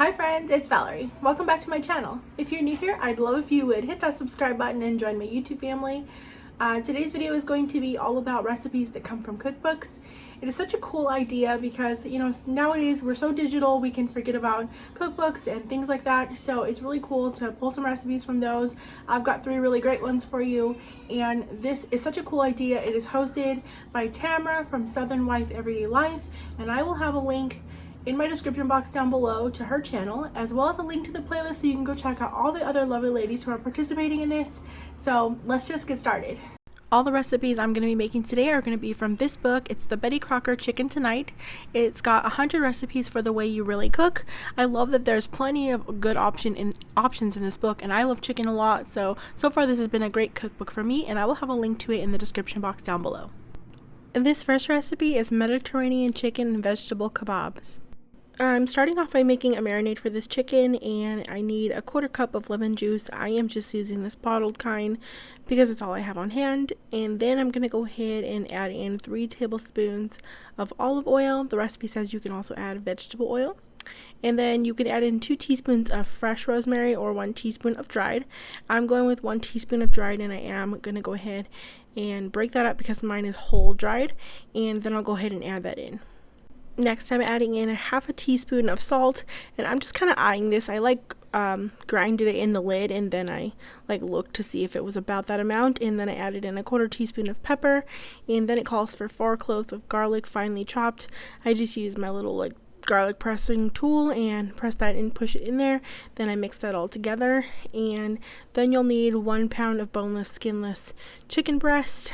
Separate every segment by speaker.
Speaker 1: Hi friends, it's Valerie. Welcome back to my channel. If you're new here, I'd love if you would hit that subscribe button and join my YouTube family. Today's video is going to be all about recipes that come from cookbooks. It is such a cool idea because, nowadays we're so digital, we can forget about cookbooks and things like that. So it's really cool to pull some recipes from those. I've got 3 really great ones for you. And this is such a cool idea. It is hosted by Tamara from SouthernWife EverydayLife. And I will have a link in my description box down below to her channel, as well as a link to the playlist so you can go check out all the other lovely ladies who are participating in this. So let's just get started. All the recipes I'm going to be making today are going to be from this book. It's the Betty Crocker Chicken Tonight. It's got 100 recipes for the way you really cook. I love that there's plenty of good options in this book, and I love chicken a lot. So far this has been a great cookbook for me, and I will have a link to it in the description box down below. And this first recipe is Mediterranean chicken and vegetable kabobs. I'm starting off by making a marinade for this chicken, and I need a 1/4 cup of lemon juice. I am just using this bottled kind because it's all I have on hand. And then I'm going to go ahead and add in 3 tablespoons of olive oil. The recipe says you can also add vegetable oil. And then you can add in 2 teaspoons of fresh rosemary or 1 teaspoon of dried. I'm going with 1 teaspoon of dried, and I am going to go ahead and break that up because mine is whole dried. And then I'll go ahead and add that in. Next, I'm adding in 1/2 teaspoon of salt, and I'm just kind of eyeing this. I grinded it in the lid, and then I looked to see if it was about that amount, and then I added in 1/4 teaspoon of pepper, and then it calls for 4 cloves of garlic finely chopped. I just use my little garlic pressing tool and press that and push it in there. Then I mix that all together, and then you'll need 1 pound of boneless, skinless chicken breast.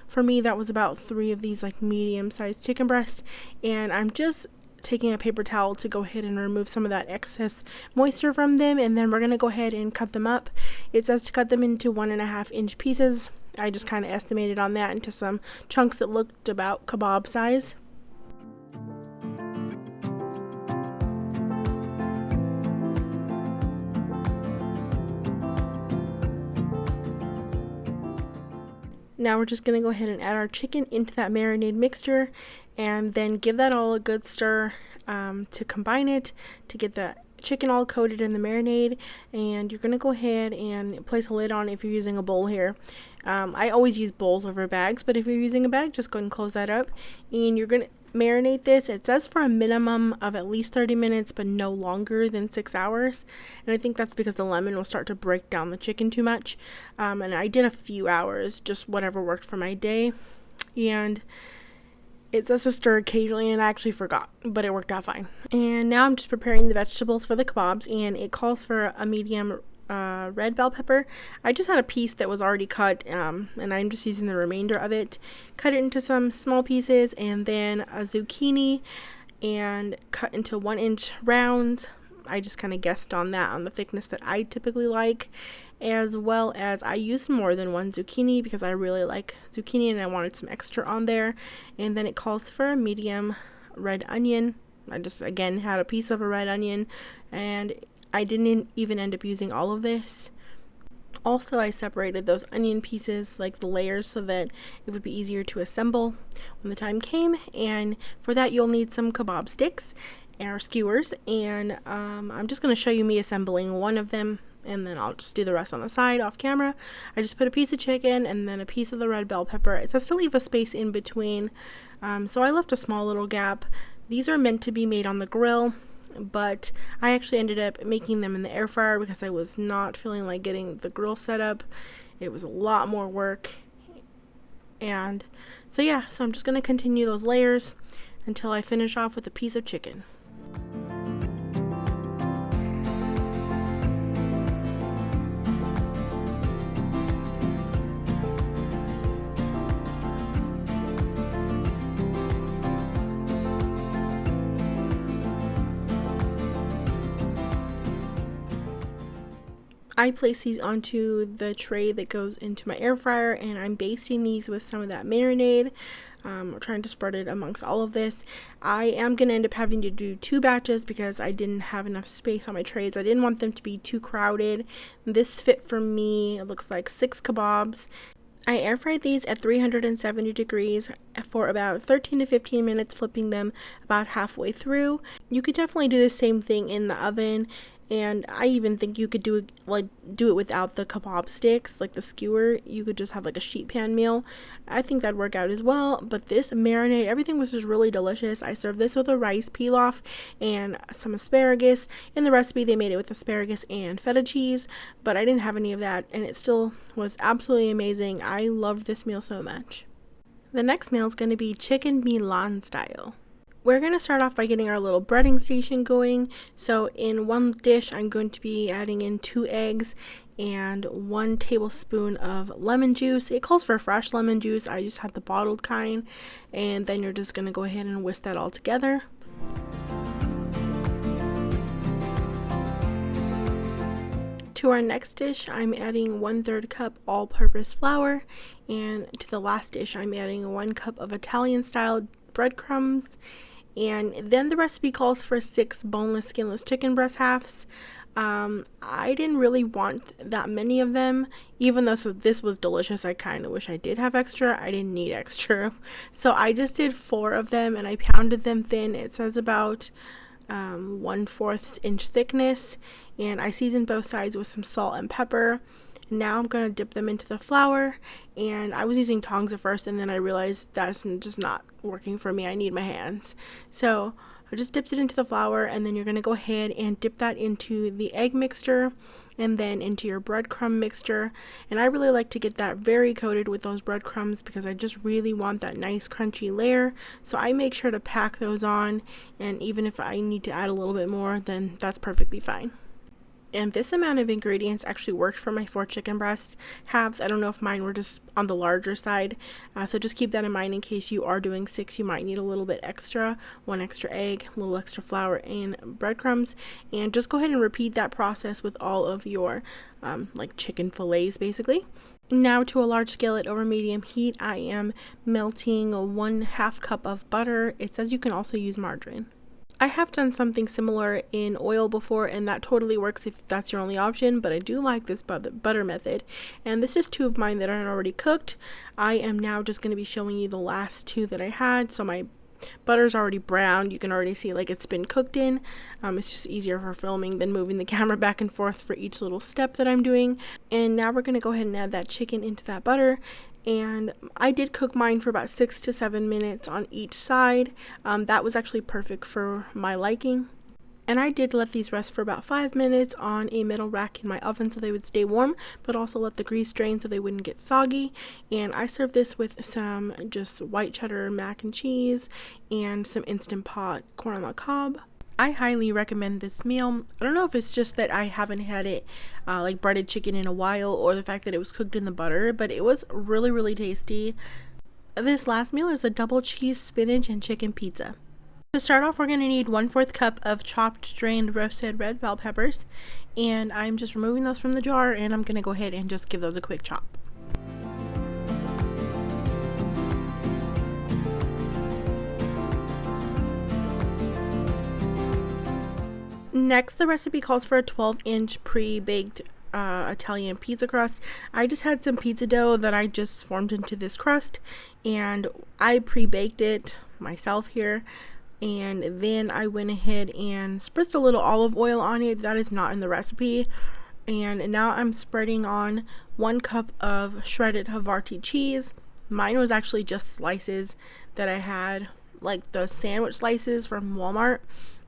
Speaker 1: For me, that was about 3 of these medium-sized chicken breasts, and I'm just taking a paper towel to go ahead and remove some of that excess moisture from them, and then we're going to go ahead and cut them up. It says to cut them into 1.5 inch pieces. I just kind of estimated on that into some chunks that looked about kebab size. Now we're just going to go ahead and add our chicken into that marinade mixture, and then give that all a good stir to combine it, to get the chicken all coated in the marinade. And you're going to go ahead and place a lid on if you're using a bowl here. I always use bowls over bags, but if you're using a bag, just go ahead and close that up. And you're going to marinate this. It says for a minimum of at least 30 minutes, but no longer than 6 hours. And I think that's because the lemon will start to break down the chicken too much. And I did a few hours, just whatever worked for my day. And it says to stir occasionally, and I actually forgot, but it worked out fine. And now I'm just preparing the vegetables for the kebabs, and it calls for a medium red bell pepper. I just had a piece that was already cut, and I'm just using the remainder of it. Cut it into some small pieces, and then a zucchini, and cut into 1 inch rounds. I just kind of guessed on that, on the thickness that I typically like, as well as I used more than 1 zucchini because I really like zucchini and I wanted some extra on there. And then it calls for a medium red onion. I just again had a piece of a red onion, and I didn't even end up using all of this. Also, I separated those onion pieces, the layers, so that it would be easier to assemble when the time came. And for that, you'll need some kebab sticks or skewers. And I'm just going to show you me assembling one of them, and then I'll just do the rest on the side off camera. I just put a piece of chicken and then a piece of the red bell pepper. It says to leave a space in between, so I left a small little gap. These are meant to be made on the grill, but I actually ended up making them in the air fryer because I was not feeling like getting the grill set up. It was a lot more work. And so I'm just going to continue those layers until I finish off with a piece of chicken. I place these onto the tray that goes into my air fryer, and I'm basting these with some of that marinade. We're trying to spread it amongst all of this. I am going to end up having to do 2 batches because I didn't have enough space on my trays. I didn't want them to be too crowded. This fit for me, it looks like 6 kebabs. I air fried these at 370 degrees for about 13 to 15 minutes, flipping them about halfway through. You could definitely do the same thing in the oven, and I even think you could do it without the kebab sticks, like the skewer. You could just have like a sheet pan meal. I think that'd work out as well. But this marinade, everything was just really delicious. I served this with a rice pilaf and some asparagus. In the recipe, they made it with asparagus and feta cheese, but I didn't have any of that, and it still was absolutely amazing. I loved this meal so much. The next meal is going to be chicken Milan style. We're going to start off by getting our little breading station going. So in one dish, I'm going to be adding in 2 eggs and 1 tablespoon of lemon juice. It calls for fresh lemon juice. I just had the bottled kind. And then you're just going to go ahead and whisk that all together. To our next dish, I'm adding 1/3 cup all-purpose flour. And to the last dish, I'm adding 1 cup of Italian-style breadcrumbs. And then the recipe calls for 6 boneless, skinless chicken breast halves. I didn't really want that many of them, even though this was delicious. I kind of wish I did have extra. I didn't need extra. So I just did 4 of them, and I pounded them thin. It says about 1/4 inch thickness, and I seasoned both sides with some salt and pepper. Now I'm going to dip them into the flour, and I was using tongs at first, and then I realized that's just not working for me. I need my hands. So I just dipped it into the flour, and then you're going to go ahead and dip that into the egg mixture and then into your breadcrumb mixture. And I really like to get that very coated with those breadcrumbs because I just really want that nice crunchy layer. So I make sure to pack those on, and even if I need to add a little bit more, then that's perfectly fine. And this amount of ingredients actually worked for my 4 chicken breast halves. I don't know if mine were just on the larger side. So just keep that in mind in case you are doing 6. You might need a little bit extra, 1 extra egg, a little extra flour, and breadcrumbs. And just go ahead and repeat that process with all of your like chicken fillets basically. Now to a large skillet over medium heat, I am melting 1/2 cup of butter. It says you can also use margarine. I have done something similar in oil before, and that totally works if that's your only option, but I do like this butter method. And this is 2 of mine that are already cooked. I am now just going to be showing you the last 2 that I had. So my butter's already brown. You can already see like it's been cooked in. It's just easier for filming than moving the camera back and forth for each little step that I'm doing. And now we're going to go ahead and add that chicken into that butter. And I did cook mine for about 6 to 7 minutes on each side. That was actually perfect for my liking. And I did let these rest for about 5 minutes on a metal rack in my oven so they would stay warm, but also let the grease drain so they wouldn't get soggy. And I served this with some just white cheddar mac and cheese and some Instant Pot corn on the cob. I highly recommend this meal. I don't know if it's just that I haven't had it like breaded chicken in a while, or the fact that it was cooked in the butter, but it was really, really tasty. This last meal is a double cheese spinach and chicken pizza. To start off, we're going to need 1/4 cup of chopped, drained, roasted red bell peppers, and I'm just removing those from the jar, and I'm going to go ahead and just give those a quick chop. Next, the recipe calls for a 12-inch pre-baked Italian pizza crust. I just had some pizza dough that I just formed into this crust, and I pre-baked it myself here. And then I went ahead and spritzed a little olive oil on it. That is not in the recipe. And now I'm spreading on 1 cup of shredded Havarti cheese. Mine was actually just slices that I had, like the sandwich slices from Walmart.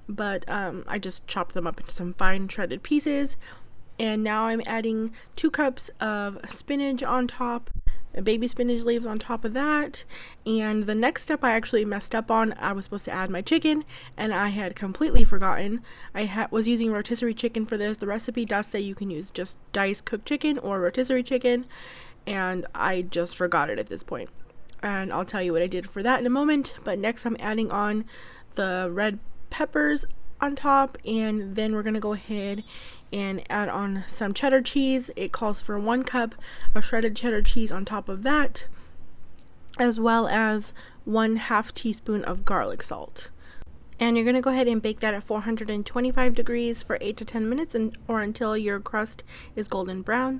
Speaker 1: But I just chopped them up into some fine shredded pieces. And now I'm adding 2 cups of spinach on top, baby spinach leaves on top of that. And the next step I actually messed up on. I was supposed to add my chicken, and I had completely forgotten. I was using rotisserie chicken for this. The recipe does say you can use just diced cooked chicken or rotisserie chicken, and I just forgot it at this point. And I'll tell you what I did for that in a moment. But next I'm adding on the red peppers on top, and then we're going to go ahead and add on some cheddar cheese. It calls for 1 cup of shredded cheddar cheese on top of that, as well as 1/2 teaspoon of garlic salt. And you're going to go ahead and bake that at 425 degrees for 8 to 10 minutes or until your crust is golden brown.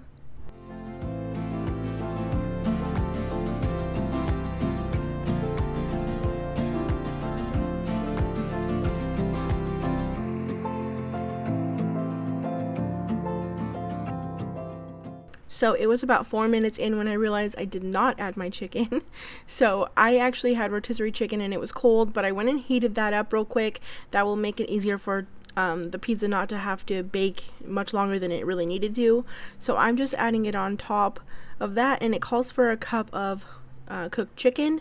Speaker 1: So it was about 4 minutes in when I realized I did not add my chicken. So I actually had rotisserie chicken and it was cold, but I went and heated that up real quick. That will make it easier for the pizza not to have to bake much longer than it really needed to. So I'm just adding it on top of that, and it calls for a cup of cooked chicken.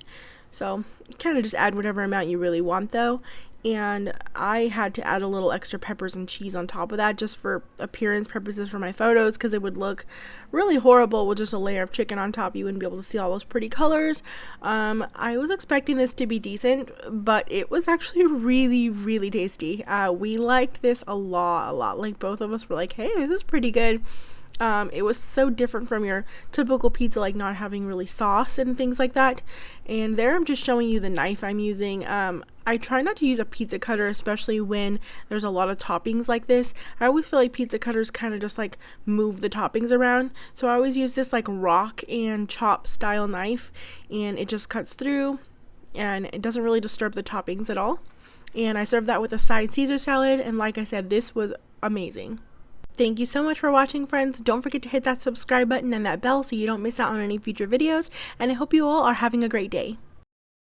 Speaker 1: So kind of just add whatever amount you really want though. And I had to add a little extra peppers and cheese on top of that just for appearance purposes for my photos, because it would look really horrible with just a layer of chicken on top. You wouldn't be able to see all those pretty colors. I was expecting this to be decent, but it was actually really tasty. We liked this a lot. Like, both of us were like, hey, this is pretty good. It was so different from your typical pizza, like not having really sauce and things like that. And there I'm just showing you the knife I'm using. I try not to use a pizza cutter, especially when there's a lot of toppings like this. I always feel like pizza cutters kind of just like move the toppings around. So I always use this like rock and chop style knife, and it just cuts through and it doesn't really disturb the toppings at all. And I served that with a side Caesar salad, and like I said, this was amazing. Thank you so much for watching, friends. Don't forget to hit that subscribe button and that bell so you don't miss out on any future videos, and I hope you all are having a great day.